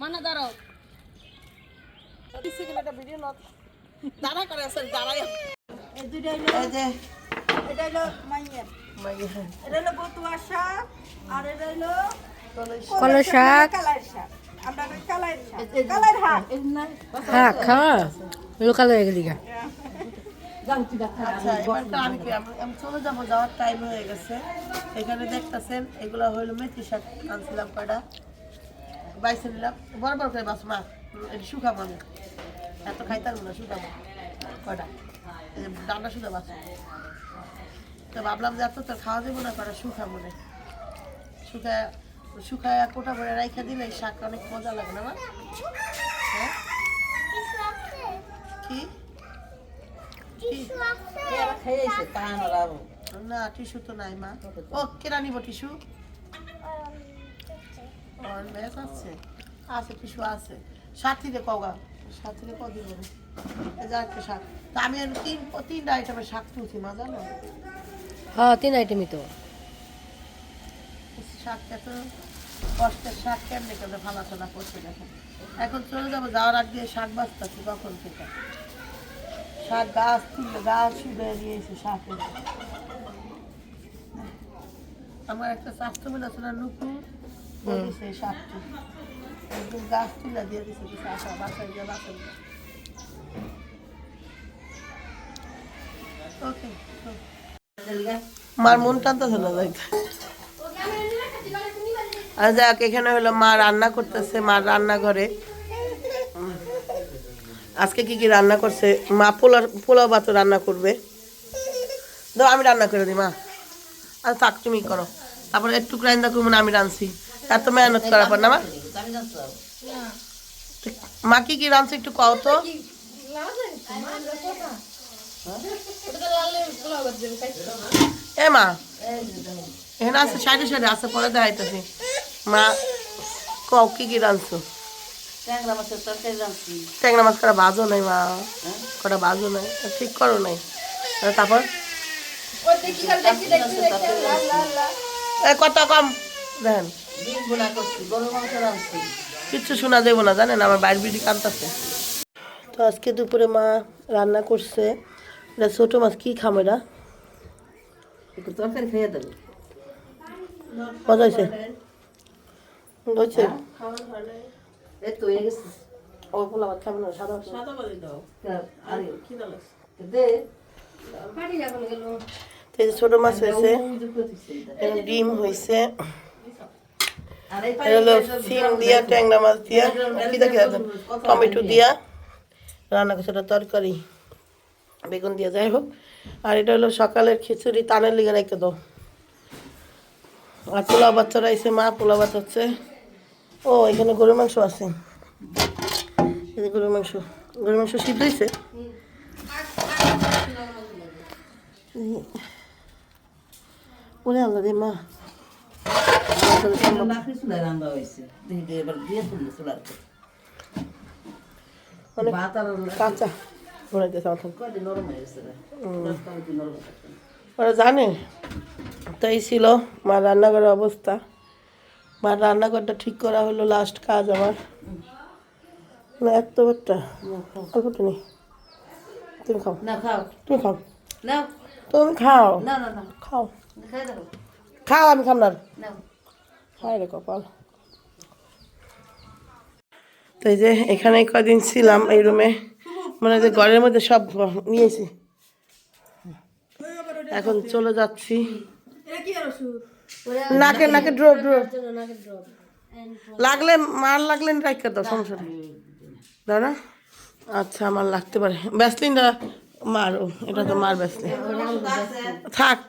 মানা দাঁড়াও ভিডিও না দাঁড়া করে আছে দাঁড়াই এই দুইটা এই যে এটা হলো মাইয়া এটা হলো বতুয়া শাক আর এটা হলো কলা শাক কালাই শাক আমরা কালাই শাক কালাই শাক হ্যাঁ খাওয়া লোকাল হয়ে গেলি গা আমি চলে যাবো যাওয়ার টাইম হয়ে গেছে এখানে দেখতেছেন এগুলো হইলো মেথি শাক আনছিলাম কয়টা বাইসে নিলাম বড় বড় করে বাস মা এটা শুকাবো আমি এত খাইতাম না শুকাবো কয়টা ডান্ডা শুধু বাস তো ভাবলাম যে এত তোর খাওয়া দেবো না কটা শুকাবো না শুকায় শুকায় কোটা ভরে রাইখা দিলে এই শাকটা অনেক মজা লাগে না মা হ্যাঁ কি না টিস্যু তো নাই মা ও কেনা নিব টিস্যু আছে আছে টিস্যু আছে সাথীতে কগা সাথীতে ক দিব একটা শাক তা আমি তিনটা আইটেমের শাক তুলছি মা জানো হ্যাঁ 3 আইটেমই তো শাকটা তো কষ্টের শাক কেমনে কেমনে ফালাফালা করছে দেখো এখন চলে যাবো যাওয়ার আগে শাক বাঁচতেছি কখন থেকে শাক গাছ তুললে গাছ শুধু নিয়েছে শাকের আমার একটা স্বাস্থ্য মিল আছে না নুকু বলেছে শাকটি একদম গাছ তুলে দিয়ে দিছে কিছু আসা বাসায় গিয়ে বাসায় ওকে মার মন টানতেছে না যাইতে আর যাক এখানে হলো মা রান্না করতেছে মার রান্নাঘরে আজকে কি কি রান্না করছে মা পোলাও ভাত রান্না করবে দাও আমি রান্না করে দিই মা আর থাক তুমি করো তারপরে একটু রান্না করবো না আমি রাঁধছি এত মেহনত করার পর না মা মা কি কি রাঁধছে একটু কও তো এ মা এখানে আছে সাইডে সাইডে আছে পরে দেখাইতেছি মা কও কি কি রাঁধছো ট্যাংরা মাছ কটা বাজো নাই মা কটা বাজো নাই ঠিক করো নাই তারপর কত কম দেখেন কিচ্ছু শোনা যাবো না জানেন আমার বাইর বিড়ি কাঁদতেছে তো আজকে দুপুরে মা রান্না করছে এটা ছোটো মাছ কি খাম এটা তরকারি খেয়ে দেবে মজা হয়েছে হয়েছে এই তো হয়ে গেছে ও পোলা ভাত খাবে না সাদা দে ছোট মাছ হয়েছে ডিম হয়েছে সিম দিয়া ট্যাংরা মাছ দিয়া কি দেখে টমেটো দিয়া রান্না করছে ওটা তরকারি বেগুন দিয়া যাই হোক আর এটা হলো সকালের খিচুড়ি তানের লিগে রেখে দাও আর পোলাও ভাত চড়াইছে মা পোলাও ভাত হচ্ছে ও এখানে গরুর মাংস আছে গরুর মাংস সিদ্ধ হয়েছে ওরে আল্লাহ রে মা কাঁচা ওরা জানে তাই ছিল মার রান্নাঘরের অবস্থা মার রান্নাঘরটা ঠিক করা হলো লাস্ট কাজ আমার না এত একটা অল্পটা নেই তুমি খাও না খাও তুমি খাও না তুমি খাও না না না খাও খাই দাও খাও আমি খাম না না খাই রে কপাল তো এই যে এখানে কদিন ছিলাম এই রুমে মানে যে ঘরের মধ্যে সব নিয়েছি এখন চলে যাচ্ছি নাকে নাকে ড্রপ লাগলে মার লাগলে রাখতে দাও সমস্যা নেই দাও না আচ্ছা আমার লাগতে পারে ব্যাসলিনটা মারো এটা তো মার ব্যাসলিন থাক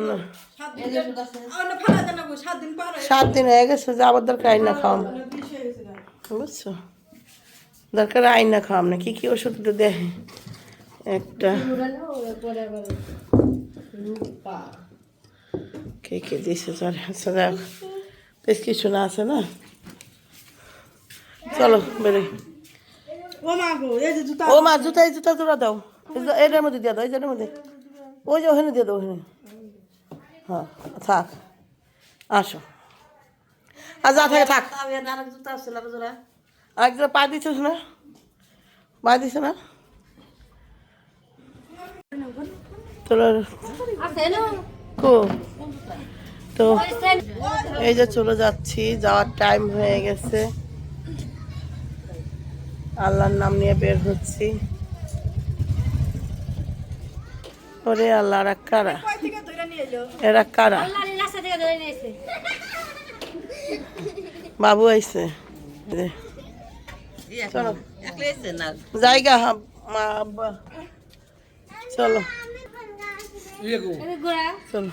না 7 দিন হয়ে গেছে যে আবার দরকার আইন না খাওয়াম বুঝছো দরকার আইন না খাওয়াম না কি কি ওষুধ দেয় একটা কে কে দিয়েছে আচ্ছা দেখ বেশ কিছু না আছে না চলো বেরোই ও মা জুতা এই জুতা তোরা দাও এটার মধ্যে দিয়ে দাও এই জুতার মধ্যে ওই যে ওখানে দিয়ে দাও ওখানে হ্যাঁ থাক আসো আর যা থাকে থাক আমি আর জুতা আছে না জোড়া একজন পা দিচ্ছিস না পা দিছ না তোর কো তো এই যে চলে যাচ্ছি যাওয়ার টাইম হয়ে গেছে আল্লাহর নাম নিয়ে বের হচ্ছি ওরে আল্লাহ এরা কারা এরা কারা বাবু আইছে চলো জায়গা মা আব্বা চলো চলো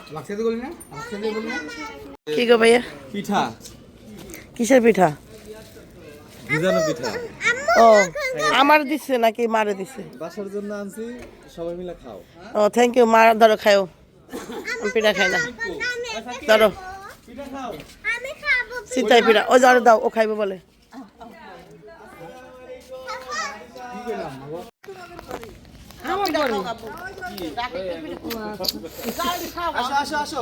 কি গো ভাইয়া পিঠা কিসের পিঠা ভিজানো পিঠা ও আমার দিছে নাকি মারে দিছে বাসার জন্য আনছি সবাই মিলে খাও ও থ্যাংক ইউ মা ধরো খাও আমি পিঠা খাই না ধরো সিতাই পিঠা ও ধরো দাও ও খাইবে বলে আসো আসো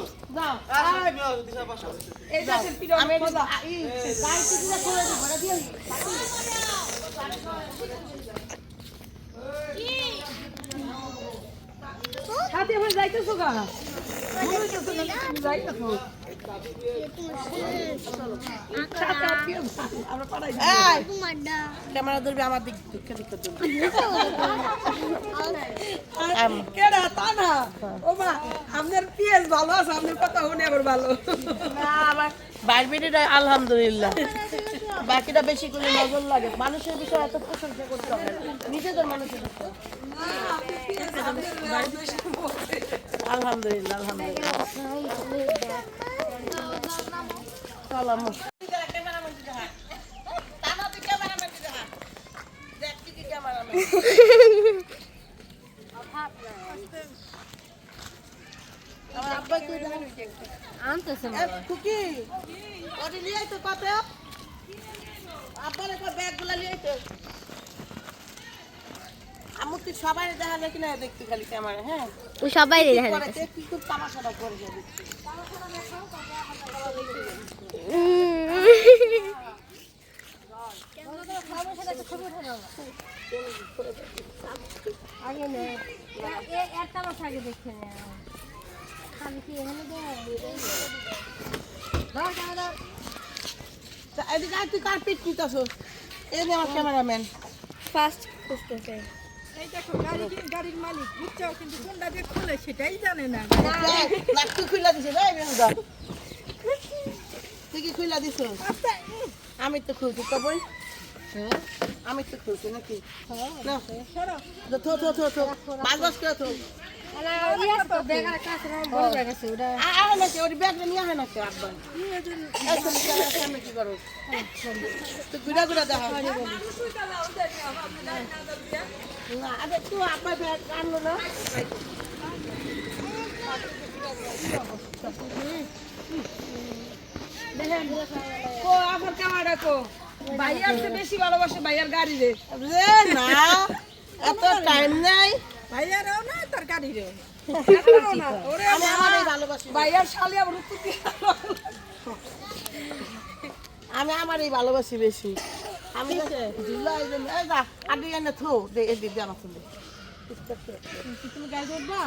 ক্যামেরা ধরবি আমার দিক দিকে দিকে কেডা তা না ও মা আপনার পিএস ভালো আছে আপনার কথা শুনে আবার ভালো বাইর বেরিটা আলহামদুলিল্লাহ বাকিটা বেশি করে নজর লাগে মানুষের বিষয়ে এত প্রশংসা করতে হবে না। নিজেদের মানুষের বিষয় আলহামদুলিল্লাহ আলহামদুলিল্লাহ সালাম খুকি ওটি নিয়ে আইতো কত আপনার একটা ব্যাগ গুলা নিয়ে আইতো আমি তুই সবাই দেখা নাকি না দেখতে খালি ক্যামেরা হ্যাঁ ও সবাই দেখা পরে কি খুব তামাশাটা করে যাবে আগে নে একটা মাস আগে দেখে নে আমি কি এখানে এদিকে তুই কার পিট নিতেছ এই যে আমার ক্যামেরাম্যান ফার্স্ট খুঁজতেছে এই দেখো গাড়ির মালিক বুঝছো কিন্তু কোনটা দিয়ে খুলে সেটাই জানে না নাক তুই খুলে দিছিস ভাই বেহুদা তুই কি খুলে দিছ আমি তো খুলছি তো বই আমি তো খুলছি নাকি না থো থো থো থো মাছ মাছ করে থো বেগার কাছে বড় ব্যাগ আছে ওটা আহে নাকি ওই ব্যাগটা নিয়ে আহে নাকি আব্বা এই তো ক্যামেরা সামনে কি করো তুই গুড়া গুড়া দেখা না আরে তুই আব্বা ব্যাগ আনলো না কো আবার ক্যামেরা কো ভাইয়ার চেয়ে বেশি ভালোবাসে ভাইয়ার গাড়ি রে রে না এত টাইম নাই ভাইয়ারও না তার গাড়ি রে ওরে আমি আমারই ভালোবাসি ভাইয়ার শালি আবার উত্তর দিয়ে আমি আমারই ভালোবাসি বেশি আমি জুলাই এই যা আদি এনে থো দে এদি দে আমার তুলে তুমি গাড়ি উঠবা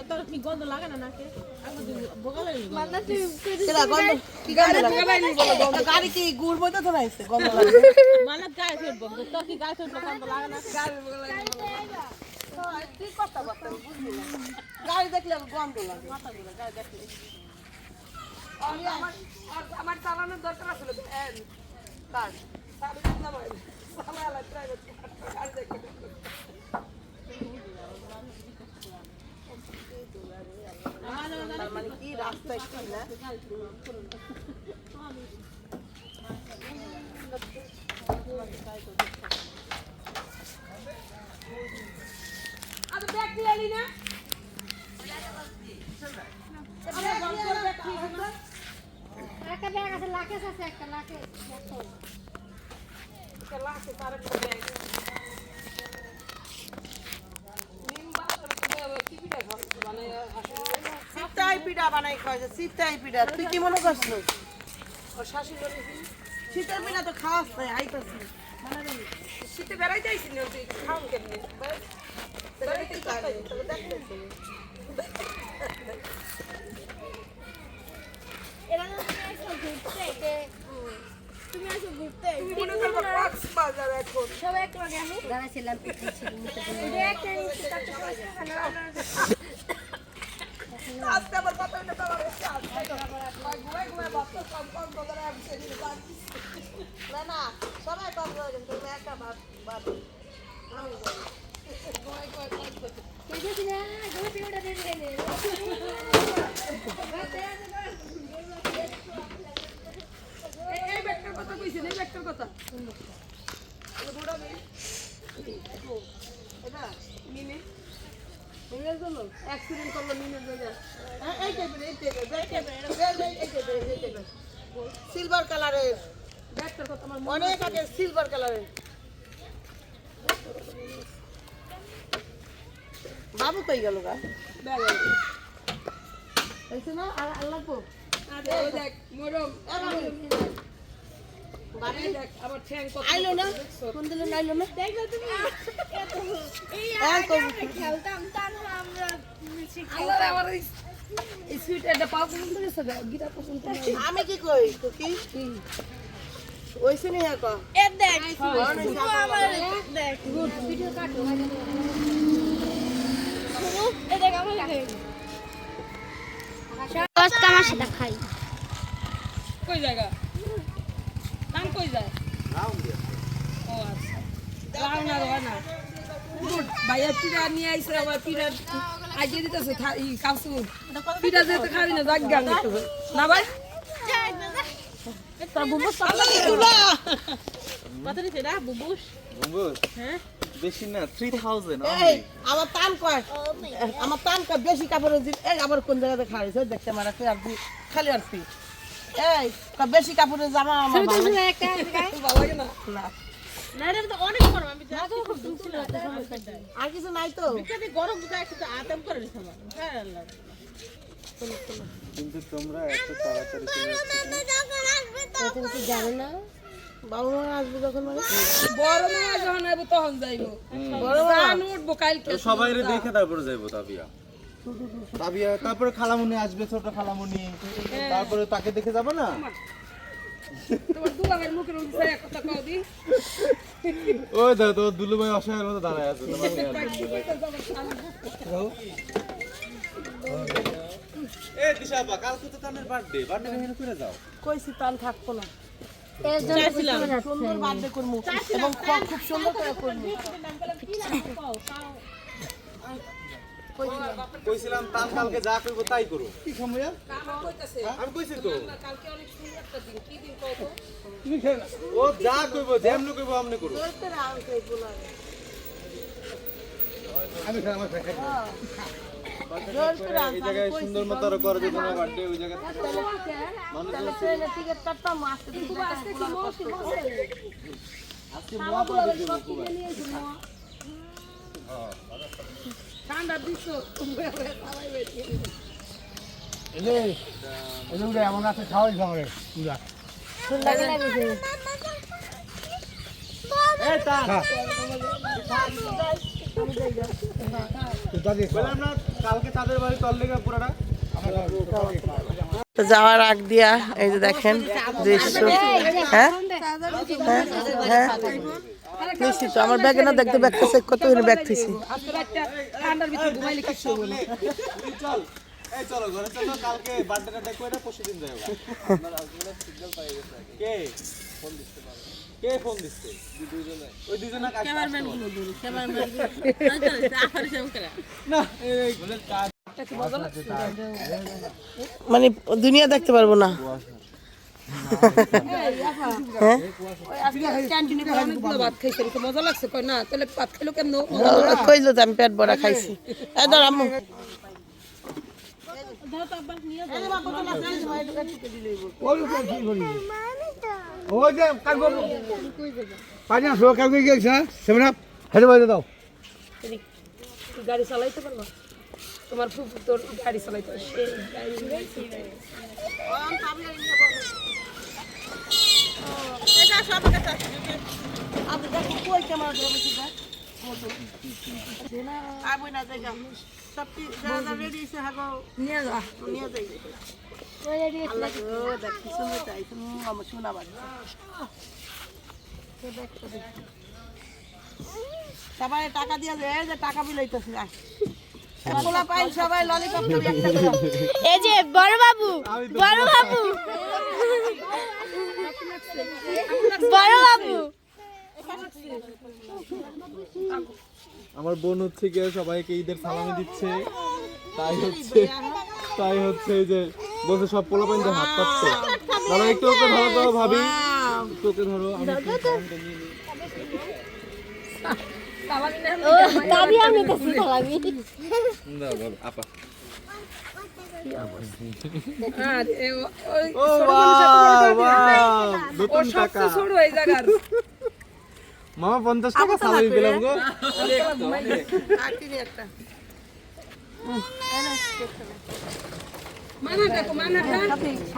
তোর কি গন্ধ লাগে না নাকি কেডা গন্ধ কি গাড়ি গাড়ি কি গুড় মধ্যে তো নাইছে গন্ধ লাগে মানে গাড়ি উঠবো তো কি গাড়ি উঠবো গন্ধ লাগে না গাড়ি কি কথা বলতে বুঝলি না গাড়ি দেখলে গন্ধ লাগে গাড়ি দেখলে আমার চালানোর দরকার আছে কার তার মানে কি রাস্তায় কি না আরে ব্যাগ দিয়ে আলি না একটা ব্যাগ আছে লাকেশ আছে একটা লাকেশ মানে সিটাই পিঠা বানাই খাওয়াইছে শীতের পিঠা তুই কি মনে করছিস ওর শাশুড়ি বলেছি শীতের পিঠা তো খাওয়াস নাই আইতাছি শীতে বেড়াইতে আইছি না তুই খাওন কেমনে বেড়াইতে পারে তবে দেখতেছি এরা না তুমি আসো ঘুরতে তুমি আসো ঘুরতে মনে করবো কক্সবাজার এখন সবাই একটু আগে আমি দাঁড়াছিলাম পিঠে ছিল একটা নিচে তাতে আজকে আবার কত এটা তো আবার এসে আসবে ঘুমাই ঘুমাই বাচ্চা কম কম করে আমি সেদিন বাকি না না সবাই কম করে তুমি একটা ভাত ভাত কেজি না গোটি ওটা দিয়ে দিলে এই ব্যাগটার কথা কইছেন এই ব্যাগটার কথা এটা মিনে মিনের জন্য অ্যাক্সিডেন্ট করলো মিনের জন্য এই টাইপের সিলভার কালারের ব্যাগটার কথা আমার অনেক আগে সিলভার কালারের বাবু কই গেল গা ব্যাগ হইছে না আর আল্লাহ কো আরে ওই দেখ মরম বাড়ি দেখ আবার ঠ্যাং কত আইলো না কোন দিলে আইলো না দেখো তুমি এই খেলতাম তার আমরা আল্লাহ আমার এই সুইট এটা পাও কোন থেকে সবে গিটা পছন্দ আমি কি কই তো কি ওইছে নি হ্যাঁ কো এ দেখ আমার দেখ গুড ভিডিও কাটো এ দেখ আমার দেখ দশ তামাশা দেখাই কই জায়গা নাম কই যায় ও আচ্ছা রাউন্ড আর হয় না গুড ভাইয়া পিড়া নিয়ে আইছে আবার পিড়া আগে দিতেছে ই কাসু পিড়া যেতে খাবি না জাগ গান দিতেছে না ভাই তা বুবুস কত দিছে না বুবুস বুবুস হ্যাঁ বেশি না 3000 এই আমার টান কয় আমার টান কয় বেশি কাপড় দিন এই আবার কোন জায়গাতে খাইছে দেখতে মারা কই আপনি খালি আরছি এই কয় বেশি কাপড়ের জামা আমার ভালো লাগে। একটা ভালো লাগে না না না এটা তো অনেক গরম আমি জানি খুব দুঃখ আর কিছু নাই তো গরম বুঝা একটু আতেম করে দিতে পারো হ্যাঁ আল্লাহ কিন্তু তোমরা এত তাড়াতাড়ি চলে যাচ্ছ তুমি কি জানো না বাবু মা আসবে যখন মানে বড় মামা যখন আইবো তখন যাইবো বড় মা জান উঠবো কালকে তো সবাইরে দেখে তারপরে যাইবো তাবিয়া তারপরে খালামুনি আসবে ছোট খালামুনি তারপরে তাকে দেখে যাব না তোমার দুলাভাইয়ের মুখের মধ্যে এক কথা কও দি ওই দাও তো দুলু ভাই অসহায়ের মতো দাঁড়ায় আছে তোমার এ দিশা বা কালকে তো তানের বার্থডে হেনে করে যাও কইছি টান থাকবো না এর জন্য সুন্দর বার্থডে করবো এবং খুব সুন্দর করে করবো কইছিলাম তান কালকে যা করব তাই করো কি খাময়া আমার কইতাছে আমি কইছি তো কালকে অনেক সুন্দর একটা দিন কি দিন কও তো ও যা কইব যেমন কইব আমনে করো আমি খারাপ এই জায়গায় সুন্দর মতো আর করে দিত না বার্থডে ওই জায়গা টিকিট কাটতাম আসতে ঠান্ডা দিছ এমন আছে খাওয়াই খাওয়াই পুরা বললাম না কালকে তাদের বাড়ি তল লেগে পুরাটা তো যাওয়ার আগ দিয়া এই যে দেখেন দৃশ্য হ্যাঁ হ্যাঁ নিশ্চিত তো আমার ব্যাগে না দেখতে ব্যাগটা চেক করতে হলে ব্যাগ থুইছি আজকে রাতটা ঠান্ডার ভিতরে ঘুমাইলে কিছু হবে না চল এই চলো ঘরে চলো কালকে বার্থডেটা কইরা পরশুদিন যাইবা কে ফোন দিতে পারো কে ফোন দিচ্ছে দুইজনে ওই দুইজনে ক্যামেরাম্যান গুলো ধরি ক্যামেরাম্যান না এই গুলো কাজ মানে দুনিয়া দেখতে পারবো না হ্যাঁ আজকে ক্যান্টিনে অনেকগুলো ভাত খাইছে তো মজা লাগছে কই না তাহলে ভাত খেলো কেন কইলো তো আমি পেট ভরা খাইছি এই ধর আম্মু ওই যে কাগো পানি আসো কাগো গেছে সেভেন আপ হেলে বাইরে দাও গাড়ি চালাইতে পারলো তোমার ফুফু তোর গাড়ি চালাইতে সেই গাড়ি আপনি দেখো কই ক্যামেরা ধরে বসে আবই না জায়গা সব কি যারা রেডি আছে হাগো নিয়ে যা নিয়ে যাই আল্লাহ গো দেখ কি সুন্দর চাই আমার শোনা বাড়ি সবাই টাকা দিয়ে যায় যে টাকা বিলাইতেছে না পোলা পাই সবাই ললিপপ করে একটা করে এই যে বড় বাবু বড় বাবু বড় বাবু আমার বোন হচ্ছে গিয়ে সবাইকে ঈদের সালামি দিচ্ছে, তাই হচ্ছে এই যে বলছে সব পোলা পাইনদের হাত পাচ্ছে। দাদা একটু ওকে ধরো তো ভাবি, একটু ওকে ধরো, আমি একটু সালামিটা নিয়ে নিই। দাবি আমি কাছে সালামি দাও দাও আপা। আরে ও বাহ বাহ, নতুন টাকা। সবচেয়ে ছোট এই জায়গার মামা 50 টাকা সালামি পেলাম গো। আটিনি একটা মানা দেখো মানাটা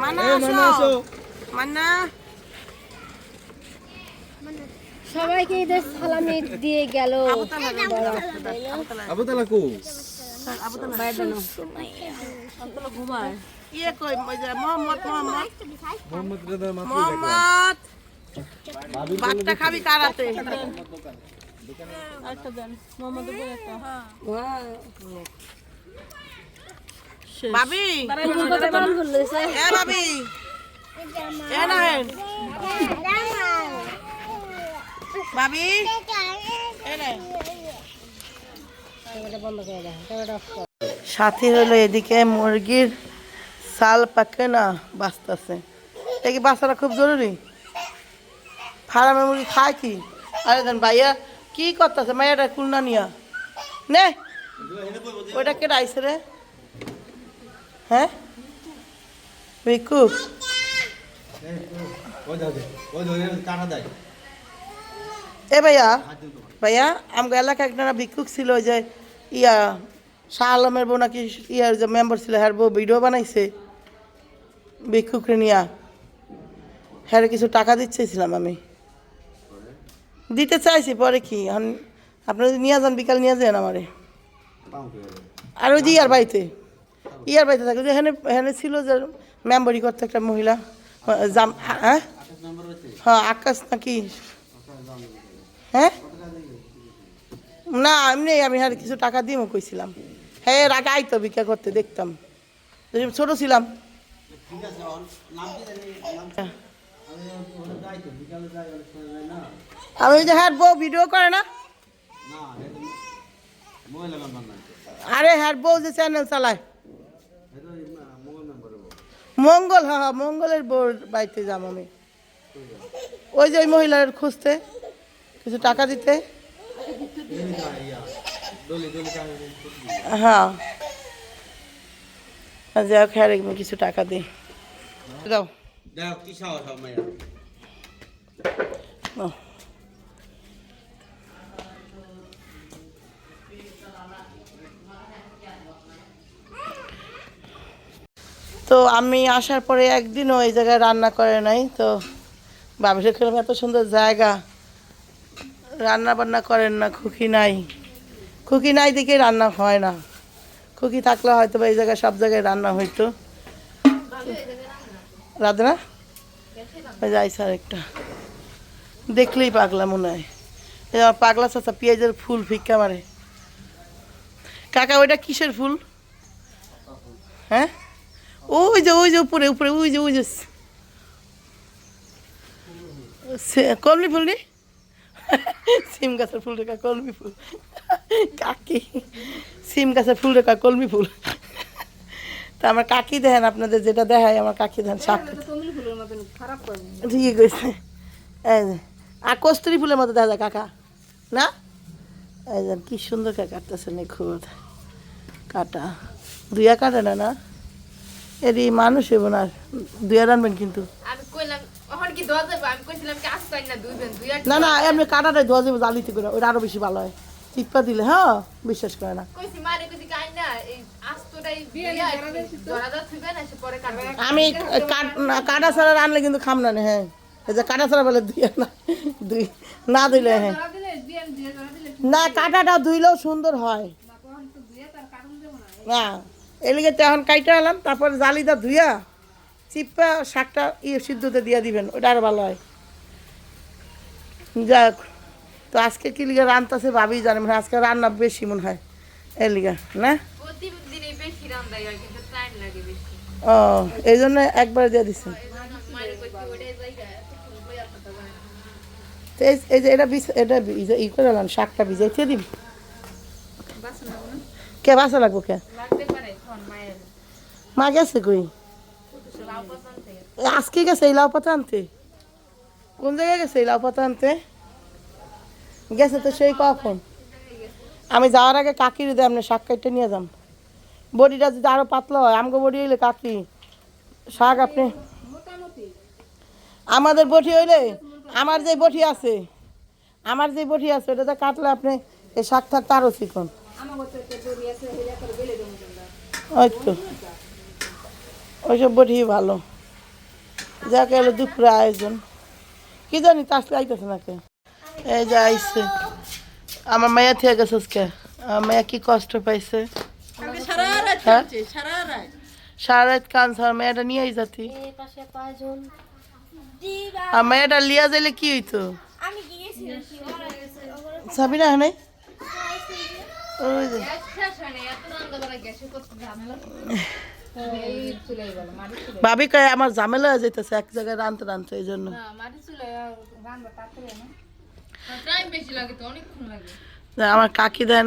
মানা এই মামা আসো। মান্না সবাইকে ঈদের সালামি দিয়ে গেল আবু তালা কো? ইয়ে কই ওই যে মোহাম্মদ মোহাম্মদ রেদার মাত্র দেখলাম। মোহাম্মদ ভাতটা খাবি কারাতে ভাবি এ ভাবি এ না হেন ভাবি এ না সাথী হলো এদিকে মুরগির চাল পাকে না বাঁচতেছে। এই কি বাচ্চাটা খুব জরুরি, ফার্মের মুরগি খায় কি? আরে দেন ভাইয়া কি করতেছে মাইয়াটা কুলনা নিয়া নে ওইটা কেটে আইসে রে? হ্যাঁ ভিক্ষু এ ভাইয়া ভাইয়া আমাকে এলাকায় একটা ভিক্ষুক ছিল ওই যে ইয়া শাহ আলমের বউ নাকি ইয়ার যে মেম্বার ছিল হ্যার বউ ভিডিও বানাইছে ভিক্ষুকরে নিয়া, হ্যাঁ কিছু টাকা দিচ্ছেছিলাম আমি, দিতে চাইছি পরে কি এখন আপনি যদি নিয়ে যান বিকাল নিয়ে যান আমারে। আর ওই যে ইয়ার বাড়িতে থাকে যে এখানে এখানে ছিল যে মেম্বারি করতে একটা মহিলা জাম হ্যাঁ হ্যাঁ আকাশ নাকি হ্যাঁ না এমনি আমি আর কিছু টাকা দিয়েও কইছিলাম। হ্যাঁ এর আগে আইতো ভিক্ষা করতে দেখতাম ছোট ছিলাম। আমি যে হ্যাঁ বউ ভিডিও করে না, আরে হ্যাঁ বউ যে চ্যানেল চালায় মঙ্গল, হ্যাঁ হ্যাঁ মঙ্গলের বউর বাড়িতে যাম আমি, ওই যে ওই মহিলার খুঁজতে কিছু টাকা দিতে। হ্যাঁ যাই হোক হ্যাঁ কিছু টাকা দিই দাও নাও। তো আমি আসার পরে একদিনও এই জায়গায় রান্না করে নাই, তো বাবিসে খেলাম এত সুন্দর জায়গা রান্না বান্না করেন না, খুকি নাই দেখে রান্না হয় না, খুকি থাকলে হয়তো বা এই জায়গায় সব জায়গায় রান্না হইতো। রাধনা ওই যাই স্যার একটা দেখলেই পাগলা মনে হয়, এই আমার পাগলা চাচা পেঁয়াজের ফুল ফিক্কা মারে। কাকা ওইটা কিসের ফুল? হ্যাঁ ওই যে উপরে ওই যে কলমি ফুল নি সিম গাছের ফুল রেখা কলমি ফুল, কাকি সিম গাছের ফুল রেখা কলমি ফুল। তা আমার কাকি দেখেন আপনাদের যেটা দেখায় আমার কাকি দেখেন শাক ঠিকই কইছে। এই যে আর কস্তুরি ফুলের মতো দেখা যায় কাকা না, এই যে কি সুন্দর কাটতেছে নিখুঁত কাটা, দুইয়া কাটে না এরই মানুষ এবং আর দুইয়া রানবেন কিন্তু না না এমনি কাটাটাই ধোয়া যাবে জালিতে করে ওটা আরো বেশি ভালো হয়, চিপা দিলে হ্যাঁ বিশ্বাস করে না। আমি কাটা ছাড়া রানলে কিন্তু খাম না হ্যাঁ এই যে কাটা ছাড়া বলে দুই না ধুইলে হ্যাঁ না কাটাটা ধুইলেও সুন্দর হয় না এলিগে তখন কাইটা এলাম তারপর জালিটা ধুইয়া চিপা শাকটা সিদ্ধতে দিয়ে দিবেন ওটা আর ভালো হয় যাক তো আজকে কি লিগে রান্তাছে ভাবি জানে মানে আজকে রান্না বেশি মনে হয় এর লিগে না ও এই জন্য একবার দিয়ে দিছে এই যে এটা ই করে এলাম শাকটা ভিজাইতে দিবি কে বাসা লাগবো কে মা গেছে কই আজকে গেছে এই লাউ পাতা আনতে কোন জায়গায় গেছে এই লাউ পাতা আনতে গেছে তো সেই কখন আমি যাওয়ার আগে কাকির দিয়ে আপনি শাক কাটতে নিয়ে যান বডিটা যদি আরো পাতলা হয় আমগো বডি হইলে কাকি শাক আপনি আমাদের বটি হইলে আমার যে বটি আছে ওটাতে কাটলে আপনি এই শাক থাকতে আরো চিকন ওই তো ওইসব বটি ভালো যাকে হলো দুপুরে আয়োজন কি জানি তাস আইতেছে নাকি এই যে আইসে আমার মায়া থেকে গেছে আজকে আমার মায়া কি কষ্ট পাইছে সারা রাত কানছে আমার মেয়েটা নিয়েই যাতি আর মেয়েটা লিয়া যাইলে কি হইতো সাবিনা নাই ওই যে ভাবি কয় আমার ঝামেলা হয়ে যাইতেছে এক জায়গায় রানতে এই জন্য আমার কাকি দেন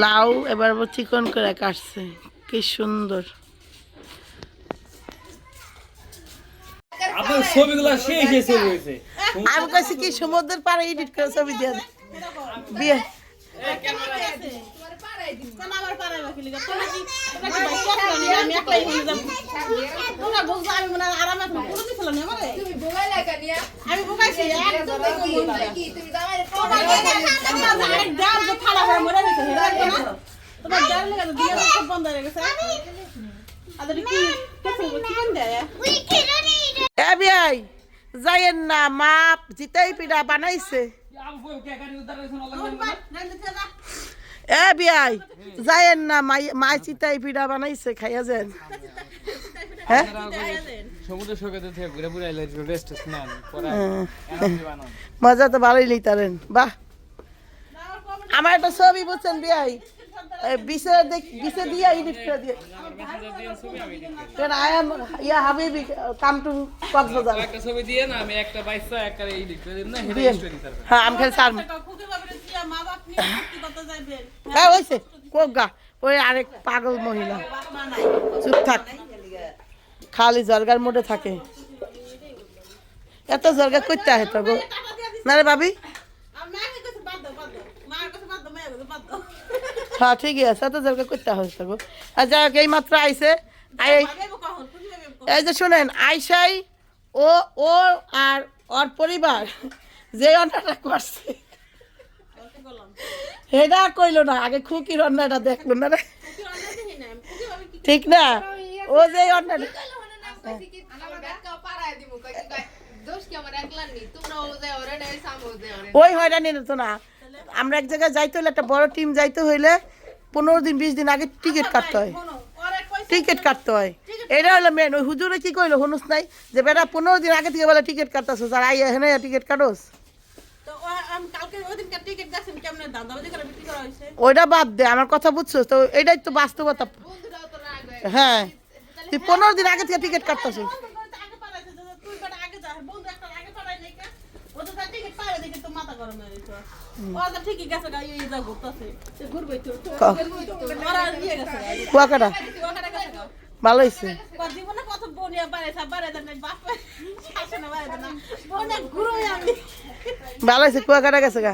লাউ এবার চিকন করে কাটছে কি সুন্দর আমি কাছে কি সমুদ্রের পাড়ে এডিট করে ছবি দিয়ে বিয়ে যাইয়েন না মা জিতাই পিঠা বানাইছে এ বিয়াই যাইয়েন না মা চিতাই পিঠা বানাইছে খাইয়া যান হ্যাঁ মজা তো ভালোই নিতারেন বাহ আমার একটা ছবি বুঝছেন বিয়াই বিছে দিয়া এডিট করে দিয়ে I am হাবিবি কাম টু কক্সবাজার একটা ছবি দিয়ে না আমি একটা বাইসা একটা এডিট করে দিন না হেডে স্টোরি তার হ্যাঁ আমি খালি সার কুকি বাবারে দিয়া মা বাপ নিয়ে মুক্তি করতে যাইবেন হ্যাঁ হইছে কোগা ওই আরেক পাগল মহিলা চুপ থাক খালি জর্গার মোডে থাকে এত জর্গা কইতে আহে তো গো না রে ভাবি হ্যাঁ ঠিকই আছে এত জর্গা করতে হয়েছে গো আর যাই হোক এই মাত্র আইসে এই যে শোনেন আইসাই ও আর ওর পরিবার যে অন্যটা করছে সেটা কইলো না আগে খুকির অন্যটা দেখলো না রে ঠিক না ও যে অন্যটা ওই হয়রানি তো না আমরা এক জায়গায় যাইতে হলে একটা বড় টিম যাইতে হইলে 15 দিন 20 দিন আগে টিকিট কাটতে হয় এটা হলো মেন ওই হুজুরে কি কইলো হনুস নাই যে বেটা 15 দিন আগে থেকে বলে টিকিট কাটতেছো আর আই এখানে টিকিট কাটোস ওইটা বাদ দে আমার কথা বুঝছো তো এটাই তো বাস্তবতা হ্যাঁ তুই 15 দিন আগে থেকে টিকিট কাটতেছো ভালো হয়েছে ভালো হয়েছে কুয়াকাটা গেছে গা